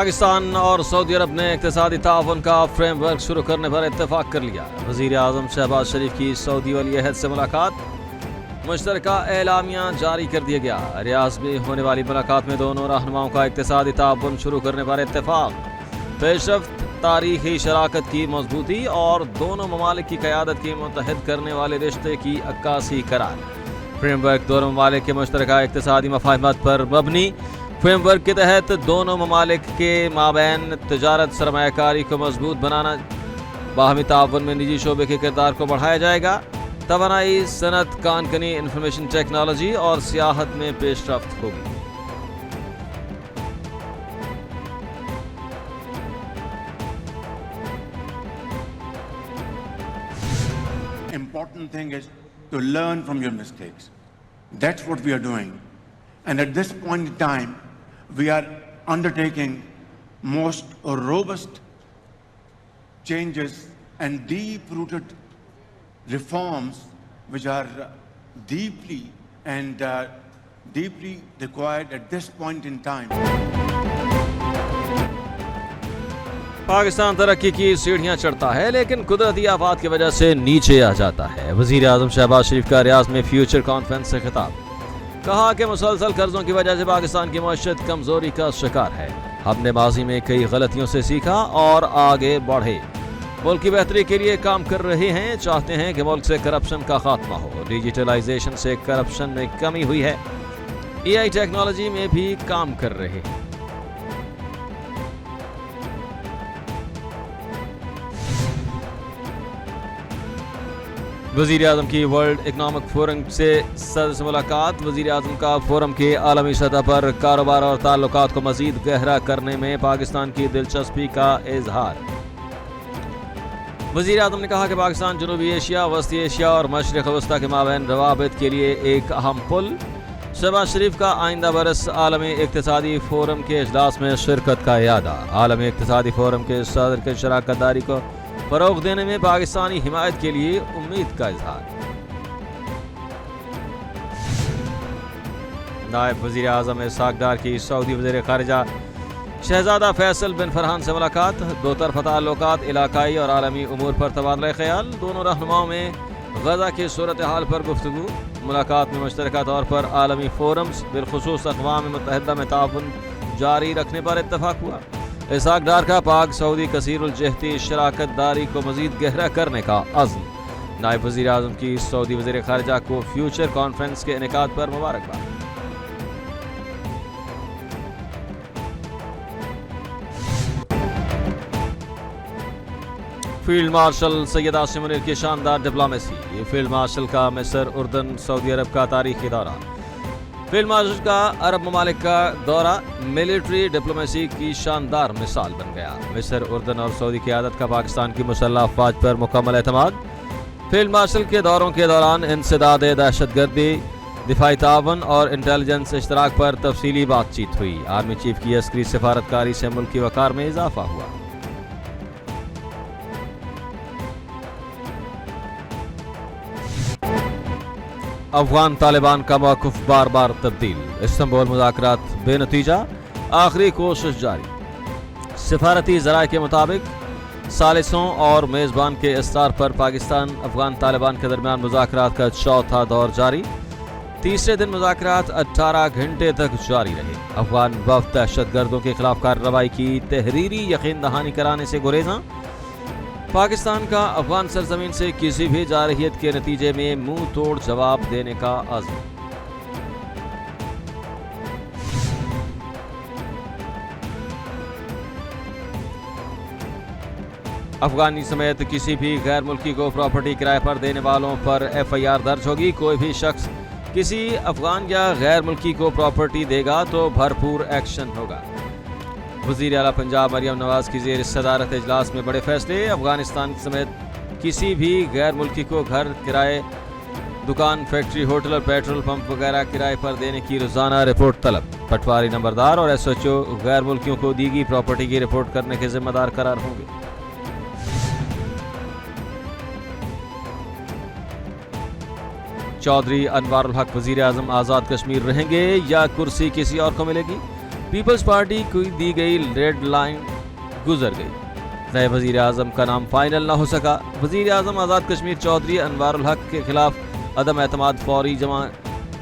पाकिस्तान और सऊदी अरब ने इक़्तिसादी ताउन का फ्रेमवर्क शुरू करने पर इत्तेफाक कर लिया। वज़ीर आज़म शहबाज शरीफ की सऊदी वली अहद से मुलाकात, मुश्तरका एलामिया जारी कर दिया गया। रियाद में होने वाली मुलाकात में दोनों रहनुमाओं का इक़्तिसादी ताउन शुरू करने पर इत्तेफाक, पेशरफ्त, तारीखी शराकत की मजबूती और दोनों ममालिक की क़यादत की मुत्तहिद करने वाले रिश्ते की अक्कासी करार। फ्रेमवर्क दोनों ममालिक के मुश्तरका इक़्तिसादी मफाहिमत पर मबनी। फ्रेमवर्क के तहत दोनों ममालिक के माबैन तजारत, सरमायाकारी को मजबूत बनाना, बाहमी ताउन में निजी शोबे के किरदार को बढ़ाया जाएगा। तवानाई, सनत, कानकनी, इंफॉर्मेशन टेक्नोलॉजी और सियाहत में पेशरफ्त होगी। Important thing is to learn from your mistakes. That's what we are doing. And at this point in time, we are undertaking most robust changes and deep-rooted reforms which are deeply required at this point in time. Pakistan तरक्की की सीढ़ियां चढ़ता है लेकिन कुदरती आफात की वजह से नीचे आ जाता है। वज़ीर आज़म शहबाज शरीफ का रियाद में फ्यूचर कॉन्फ्रेंस से खिताब, कहा कि मुसलसल कर्जों की वजह से पाकिस्तान की मईशत कमजोरी का शिकार है। हमने माजी में कई गलतियों से सीखा और आगे बढ़े, मुल्क की बेहतरी के लिए काम कर रहे हैं। चाहते हैं कि मुल्क से करप्शन का खात्मा हो। डिजिटलाइजेशन से करप्शन में कमी हुई है। AI टेक्नोलॉजी में भी काम कर रहे हैं। वज़ीर आज़म की वर्ल्ड इकनॉमिक फोरम से सदर से मुलाकात। वज़ीर आज़म का फोरम के आलमी सतह पर कारोबार और ताल्लुकात को मज़ीद गहरा करने में पाकिस्तान की दिलचस्पी का इजहार। वज़ीर आज़म ने कहा कि पाकिस्तान जनूबी एशिया, वस्ती एशिया और मशरिक़ वस्ता के माबैन रवाबित के लिए एक अहम पुल। शहबाज शरीफ का आइंदा बरस आलमी इक़्तिसादी फोरम के इजलास में शिरकत का इरादा। आलमी इक़्तिसादी फोरम के सदर के शराकत दारी को फ़रोग़ देने में पाकिस्तानी हिमायत के लिए उम्मीद का इजहार। नायब वज़ीर आज़म इसहाक़ डार की सऊदी वज़ीर ख़ारिजा शहज़ादा फैसल बिन फरहान से मुलाकात। दो तरफ़ा ताल्लुकात, इलाकाई और आलमी उमूर पर तबादला ख़याल। दोनों रहनुमाओं में गज़ा की सूरत हाल पर गुफ्तगू। मुलाकात में मुश्तरका तौर पर आलमी फोरम्स, बिलखुसूस अक़वाम मुत्तहिदा में ताउन जारी रखने पर इत्तफ़ाक़ हुआ। इसहाक़ डार का पाक सऊदी कसीरुल जहती शराकत दारी को मज़ीद गहरा करने का अज़्म। नायब वज़ीर आज़म की सऊदी वज़ीर ख़ारिजा को फ्यूचर कॉन्फ्रेंस के इनेकाद पर मुबारकबाद। फील्ड मार्शल सैयद आसिम मुनीर की शानदार डिप्लोमेसी। फील्ड मार्शल का मिस्र, उर्दन, सऊदी अरब का तारीखी दौरा। फील्ड मार्शल का अरब ममालिक का दौरा मिलिट्री डिप्लोमेसी की शानदार मिसाल बन गया। मिस्र, उर्दन और सऊदी क़यादत का पाकिस्तान की मुसल्लह अफ़वाज पर मुकम्मल एतमाद। फील्ड मार्शल के दौरों के दौरान इंसदाद दहशतगर्दी, दिफाई ताउन और इंटेलिजेंस इश्तराक पर तफसीली बातचीत हुई। आर्मी चीफ की अस्करी सफारतकारी से मुल्क की वक़ार में इजाफा हुआ। अफगान तालिबान का मौक़िफ़ बार बार तब्दील। इस्तांबुल मुज़ाकरात बेनतीजा, आखिरी कोशिश जारी। सिफारती ज़राए के मुताबिक सालिसों और मेज़बान के इस्तार पर पाकिस्तान अफगान तालिबान के दरमियान मुज़ाकरात का चौथा दौर जारी। तीसरे दिन मुज़ाकरात 18 घंटे तक जारी रहे। अफगान वफ़द दहशतगर्दों के खिलाफ कार्रवाई की तहरीरी यकीन दहानी कराने से गुरेज़ां। पाकिस्तान का अफगान सरजमीन से किसी भी जारहियत के नतीजे में मुंह तोड़ जवाब देने का अज़्म। अफगानी समेत किसी भी गैर मुल्की को प्रॉपर्टी किराए पर देने वालों पर FIR दर्ज होगी। कोई भी शख्स किसी अफगान या गैर मुल्की को प्रॉपर्टी देगा तो भरपूर एक्शन होगा। वज़ीर आला पंजाब मरियम नवाज की ज़ेर सदारत इजलास में बड़े फैसले। अफगानिस्तान समेत किसी भी गैर मुल्की को घर किराए, दुकान, फैक्ट्री, होटल और पेट्रोल पंप वगैरह किराए पर देने की रोज़ाना रिपोर्ट तलब। पटवारी, नंबरदार और SHO गैर मुल्कियों को दी गई प्रॉपर्टी की रिपोर्ट करने के जिम्मेदार करार होंगे। चौधरी अनवारुल हक वज़ीर आज़म आज़ाद कश्मीर रहेंगे या कुर्सी किसी और को मिलेगी? पीपल्स पार्टी को दी गई रेड लाइन गुजर गई। नए वजीर आजम का नाम फाइनल न हो सका। वजीर आजम आज़ाद कश्मीर चौधरी अनवारुल हक के खिलाफ अदम एतमाद फौरी जमा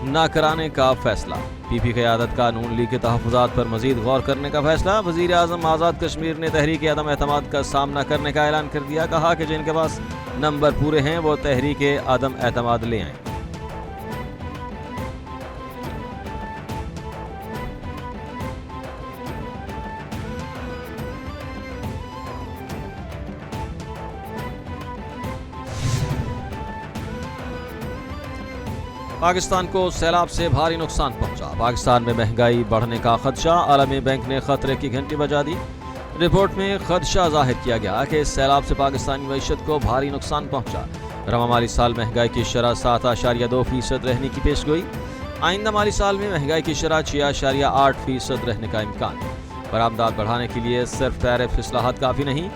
न कराने का फैसला। पीपी क़यादत का नून लीग के तहफ़्फ़ुज़ात पर मजीद गौर करने का फैसला। वजीर आजम आज़ाद कश्मीर ने तहरीक अदम एतमाद का सामना करने का ऐलान कर दिया। कहा कि जिनके पास नंबर पूरे हैं वो तहरीक अदम एतमाद ले आएं। पाकिस्तान को सैलाब से भारी नुकसान पहुंचा। पाकिस्तान में महंगाई बढ़ने का खदशा। आलमी बैंक ने खतरे की घंटी बजा दी। रिपोर्ट में खदशा जाहिर किया गया कि इस सैलाब से पाकिस्तानी मईशत को भारी नुकसान पहुंचा। रवा माली साल महंगाई की शरह 7.2% रहने की पेशगोई। आइंदा माली साल में महंगाई की शरह 6.8% रहने का इम्कान। बरामदात बढ़ाने के लिए सिर्फ टैरिफ इस्लाहात काफ़ी नहीं,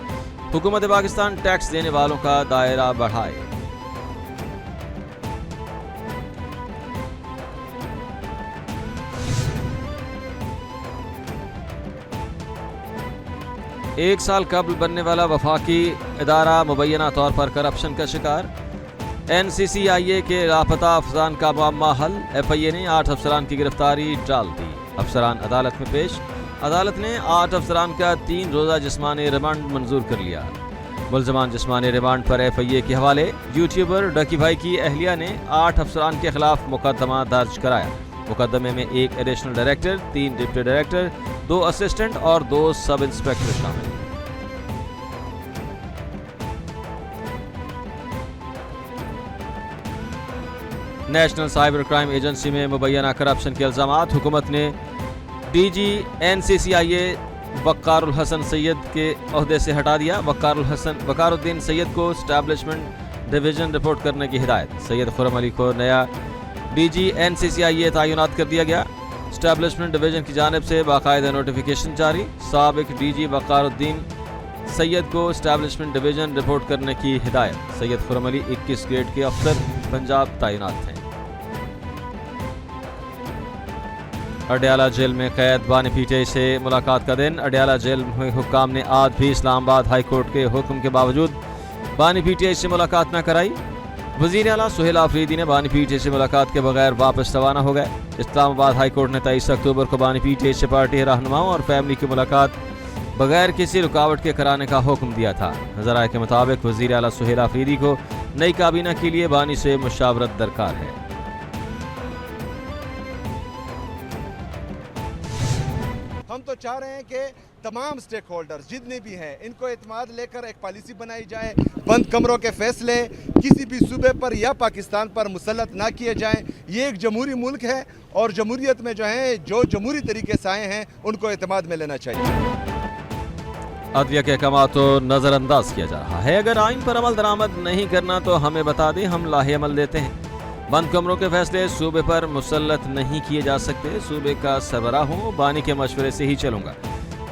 हुकूमत पाकिस्तान टैक्स देने वालों का दायरा बढ़ाए। एक साल कबल बनने वाला वफाकी इदारा मुबैना तौर पर करप्शन का शिकार। NCCIA के लापता अफसरान का मामला हल। FIA ने 8 अफसरान की गिरफ्तारी टाल दी। अफसरान अदालत में पेश। अदालत ने 8 अफसरान का 3 रोज़ा जिस्मानी रिमांड मंजूर कर लिया। मुल्ज़मान जिस्मानी रिमांड पर FIA के हवाले। यूट्यूबर डकी भाई की अहलिया ने 8 अफसरान के खिलाफ मुकदमा दर्ज कराया। मुकदमे में 1 additional director, 3 deputy director, 2 assistant और 2 सब इंस्पेक्टर शामिल। नेशनल साइबर क्राइम एजेंसी में मुबैना करप्शन के इल्जामात। हुकूमत ने DG NCCIA वक़ारुल हसन सैयद के ओहदे से हटा दिया। वक़ारुद्दीन सैयद को एस्टैब्लिशमेंट डिवीज़न रिपोर्ट करने की हिदायत। सैयद खुर्रम अली को नया DG NCCIA तैनात कर दिया गया। एस्टैब्लिशमेंट डिवीज़न की जानिब से बाकायदा नोटिफिकेशन जारी। साबिक DG वक़ारुद्दीन सैयद को एस्टैब्लिशमेंट डिवीज़न रिपोर्ट करने की हिदायत। सैयद खुर्रम अली 21 ग्रेड के अफसर पंजाब तैनात हैं। अडयाला जेल में कैद। बानी PTI से मुलाकात का दिन। अडयाला जेल में हुक्काम ने आज भी इस्लामाबाद हाई कोर्ट के हुक्म के बावजूद बानी PTI से मुलाकात न कराई। वज़ीर आला सुहेल आफरीदी ने बानी PTI से मुलाकात के बगैर वापस रवाना हो गए। इस्लामाबाद हाई कोर्ट ने 23 अक्टूबर को बानी PTI से पार्टी रहनुमाओं और फैमिली की मुलाकात बगैर किसी रुकावट के कराने का हुक्म दिया था। ज़राए के मुताबिक वज़ीर आला सुहेल आफरीदी को नई काबीना के लिए बानी से मुशावरत दरकार है। हम तो चाह रहे हैं कि तमाम स्टेक होल्डर्स जितने भी हैं इनको एतमाद लेकर एक पॉलिसी बनाई जाए। बंद कमरों के फैसले किसी भी सूबे पर या पाकिस्तान पर मुसल्लत ना किए जाएं। ये एक जमहूरी मुल्क है और जमहूरियत में जो जमहूरी तरीके से आए हैं उनको एतमाद में लेना चाहिए। अदलिया के अहकाम तो नज़रअंदाज किया जा रहा है। अगर आइन पर अमल दरामद नहीं करना तो हमें बता दें, हम लाहे अमल देते हैं। बंद कमरों के फैसले सूबे पर मुसल्लत नहीं किए जा सकते। सूबे का सरबराह हूँ, बानी के मशवरे से ही चलूँगा।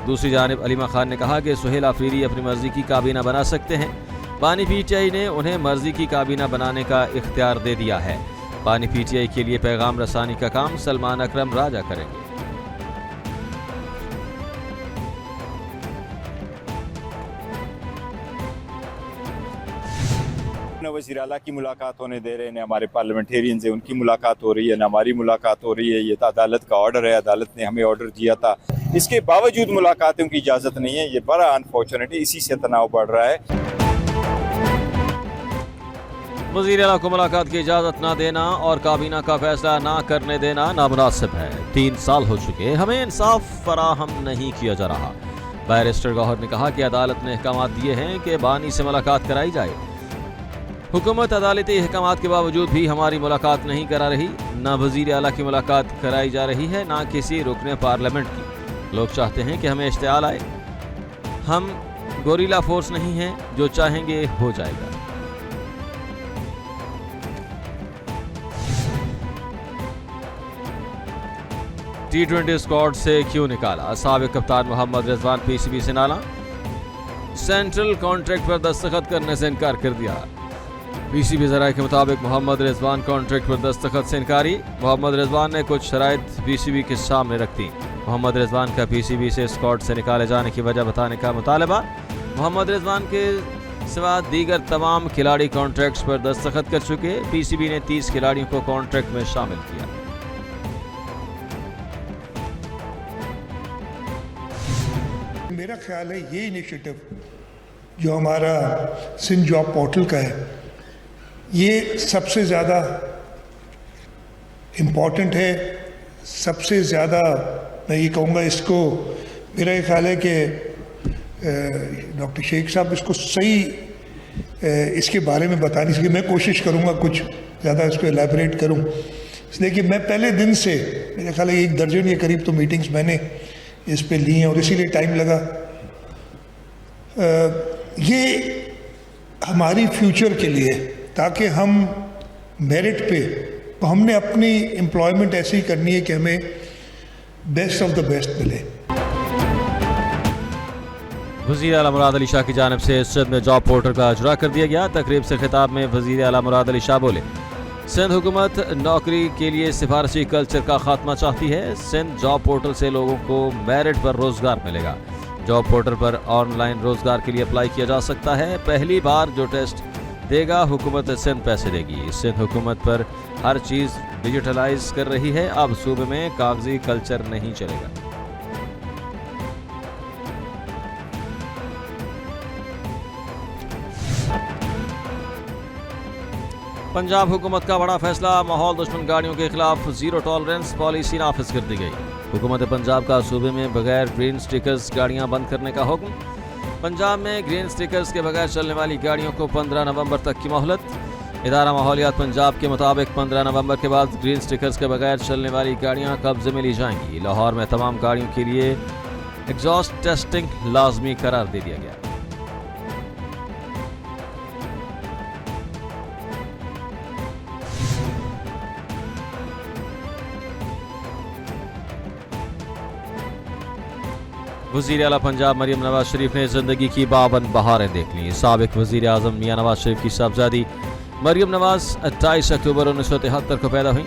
दूसरी जानिब अलीमा खान ने कहा कि सुहेल आफरीदी अपनी मर्जी की काबीना बना सकते हैं। बानी PTI ने उन्हें मर्जी की काबीना बनाने का इख्तियार दे दिया है। बानी PTI के लिए पैगाम रसानी का काम सलमान अकरम राजा करेंगे। वज़ीर आला की मुलाकात होने दे रहे हैं, हमारे पार्लियामेंटेरियन से उनकी मुलाकात हो रही है, न हमारी मुलाकात हो रही है। ये तो अदालत का ऑर्डर है, अदालत ने हमें ऑर्डर दिया था। इसके बावजूद मुलाकातों की इजाज़त नहीं है। ये बड़ा अनफॉर्चुनेट है, इसी से तनाव बढ़ रहा है। वज़ीर आला को मुलाकात की इजाज़त ना देना और काबीना का फैसला ना करने देना नामुनासिब है। 3 साल हो चुके, हमें इंसाफ फराहम नहीं किया जा रहा। बैरिस्टर गौहर ने कहा कि अदालत ने अहकाम दिए हैं कि बानी से मुलाकात कराई जाए। हुकूमत अदालती अहकाम के बावजूद भी हमारी मुलाकात नहीं करा रही। ना वज़ीर आला की मुलाकात कराई जा रही है, ना किसी रुकने पार्लियामेंट की। लोग चाहते हैं कि हमें इश्तियाल आए। हम गोरिल्ला फोर्स नहीं हैं, जो चाहेंगे हो जाएगा। T20 स्क्वाड से क्यों निकाला? साबिक कप्तान मोहम्मद रिजवान PCB से नाला। सेंट्रल कॉन्ट्रैक्ट पर दस्तखत करने से इनकार कर दिया। PCB ज़राए के मुताबिक मोहम्मद रिजवान कॉन्ट्रैक्ट पर दस्तखत से इनकारी। मोहम्मद रिजवान ने कुछ शराइत PCB के सामने रख दी। मोहम्मद रिजवान का पीसीबी से स्क्वाड से निकाले जाने की वजह बताने का मुतालबा। मोहम्मद रिजवान के सिवा दीगर तमाम खिलाड़ी कॉन्ट्रैक्ट्स पर दस्तखत कर चुके। पीसीबी ने 30 खिलाड़ियों को कॉन्ट्रैक्ट में शामिल किया। मेरा ख्याल है ये इनिशिएटिव जो हमारा सिंध जॉब पोर्टल का है, ये सबसे ज़्यादा इम्पॉर्टेंट है। सबसे ज़्यादा मैं ये कहूँगा, इसको मेरा ये ख्याल है कि डॉक्टर शेख साहब इसको सही इसके बारे में बता नहीं सके। मैं कोशिश करूँगा कुछ ज़्यादा इसको एलैबोरेट करूँ, इसलिए कि मैं पहले दिन से मेरा ख्याल है 1 दर्जन के करीब तो मीटिंग्स मैंने इस पे ली हैं और इसीलिए टाइम लगा। ये हमारी फ्यूचर के लिए, ताकि हम मेरिट पे, तो हमने अपनी एम्प्लॉयमेंट ऐसी ही करनी है कि हमें बेस्ट ऑफ द बेस्ट मिले। वज़ीर आला मुराद अली शाह की जानिब से सिंध में जॉब पोर्टल का इजरा कर दिया गया। तकरीब से खिताब में वज़ीर आला मुराद अली शाह बोले, सिंध हुकूमत नौकरी के लिए सिफारशी कल्चर का खात्मा चाहती है। सिंध जॉब पोर्टल से लोगों को मेरिट पर रोजगार मिलेगा। जॉब पोर्टल पर ऑनलाइन रोजगार के लिए अप्लाई किया जा सकता है। पहली बार जो टेस्ट देगा हुकूमत सिंध पैसे देगी। सिंध हुकूमत पर हर चीज़ डिजिटलाइज कर रही है। अब सूबे में कागजी कल्चर नहीं चलेगा। पंजाब हुकूमत का बड़ा फैसला, माहौल दुश्मन गाड़ियों के खिलाफ जीरो टॉलरेंस पॉलिसी नाफिज कर दी गई। हुकूमत पंजाब का सूबे में बगैर ग्रीन स्टिकर्स गाड़ियां बंद करने का हुक्म। पंजाब में ग्रीन स्टिकर्स के बगैर चलने वाली गाड़ियों को 15 नवंबर तक की मोहलत। इदारा माहौलियात पंजाब के मुताबिक 15 नवंबर के बाद ग्रीन स्टिकर्स के बगैर चलने वाली गाड़ियां कब्जे में ली जाएंगी। लाहौर में तमाम गाड़ियों के लिए एग्जॉस्ट टेस्टिंग लाजमी करार दे दिया गया। वज़ीर आला पंजाब मरियम नवाज शरीफ ने जिंदगी की 52 बहारें देख लीं। साबिक वज़ीर आज़म मियां नवाज शरीफ की साहबजादी मरियम नवाज 28 अक्टूबर 1973 को पैदा हुई।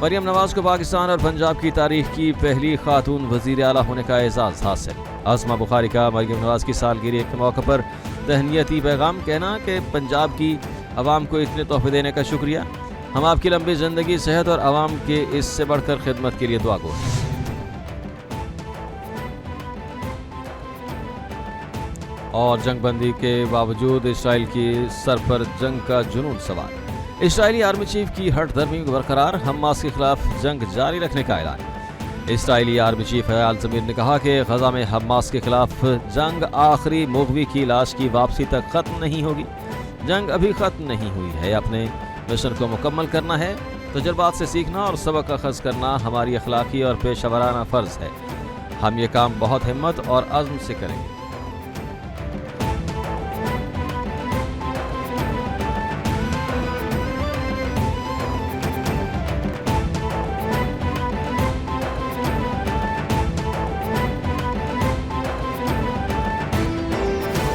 मरियम नवाज को पाकिस्तान और पंजाब की तारीख की पहली खातून वज़ीर आला होने का एजाज़ हासिल। आसमा बुखारी का मरियम नवाज की सालगिरह के मौके पर तहनियती पैगाम, कहना कि पंजाब की आवाम को इतने तोहफे देने का शुक्रिया। हम आपकी लंबी ज़िंदगी, सेहत और आवाम के इससे बढ़कर खिदमत के लिए दुआ गो हैं। और जंगबंदी के बावजूद इसराइल की सर पर जंग का जुनून सवार। इसराइली आर्मी चीफ की हठधर्मी बरकरार, हमास के खिलाफ जंग जारी रखने का ऐलान। इसराइली आर्मी चीफ हयाल ज़मीर ने कहा कि गजा में हमास के खिलाफ जंग आखिरी मुग़वी की लाश की वापसी तक ख़त्म नहीं होगी। जंग अभी ख़त्म नहीं हुई है। अपने मिशन को मुकम्मल करना है। तजुर्बात से सीखना और सबक अखज़ करना हमारी अखलाकी और पेशेवराना फ़र्ज़ है। हम ये काम बहुत हिम्मत और अज़्म से करेंगे।